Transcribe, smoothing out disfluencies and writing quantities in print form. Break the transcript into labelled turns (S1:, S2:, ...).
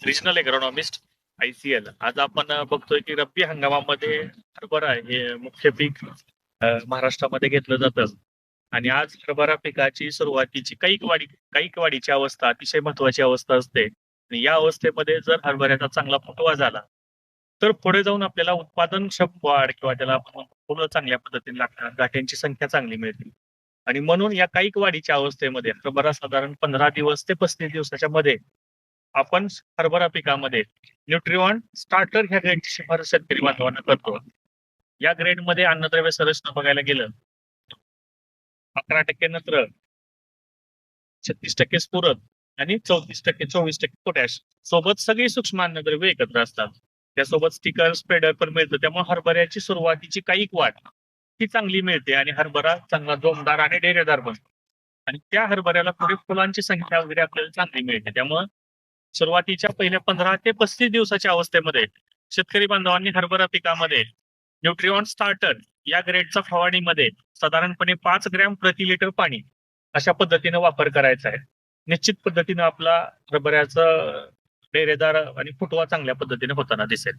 S1: Regional agronomist ICL. आज आपण बघतोय की रब्बी हंगामामध्ये हरभरा हे मुख्य पीक महाराष्ट्रामध्ये घेतलं जातं. आणि आज हरभरा पिकाची सुरुवातीची कैक वाढीची अवस्था अतिशय महत्वाची अवस्था असते. आणि या अवस्थेमध्ये जर हरभऱ्याचा चांगला फुटवा झाला तर पुढे जाऊन आपल्याला उत्पादन वाढ किंवा त्याला आपण म्हणतो फुलं चांगल्या पद्धतीने लागतात, गाठ्यांची संख्या चांगली मिळते. आणि म्हणून या कैक वाढीच्या अवस्थेमध्ये हरभरा साधारण 15 दिवस ते 35 दिवसाच्या मध्ये आपण हरभरा पिकामध्ये न्यूट्रिऑन स्टार्टर ह्या ग्रेडची शिफारस शेतकरी बांधवांना करतो. या ग्रेडमध्ये अन्नद्रव्य संरचना बघायला गेलं 11% नत्र, 36% स्फुरद आणि 24% पोटॅश सोबत सगळी सूक्ष्म अन्नद्रव्य एकत्र असतात. त्यासोबत स्टिकर स्प्रेडर पण मिळतं. त्यामुळे हरभऱ्याची सुरुवातीची कैक वाढ ही चांगली मिळते आणि हरभरा चांगला जोमदार आणि डेरेदार बनतो. आणि त्या हरभऱ्याला पुढे फुलांची संख्या वगैरे आपल्याला चांगली मिळते. त्यामुळे सुरुवातीच्या पहिल्या 15 ते 35 दिवसाच्या अवस्थेमध्ये शेतकरी बांधवांनी हरभरा पिकामध्ये न्यूट्रिऑन स्टार्टर या ग्रेडचा फवारणीमध्ये साधारणपणे 5 ग्रॅम प्रति लिटर पाणी अशा पद्धतीने वापर करायचा आहे. निश्चित पद्धतीने आपला हरभऱ्याचा डेरेदार आणि फुटवा चांगल्या पद्धतीने होताना दिसेल.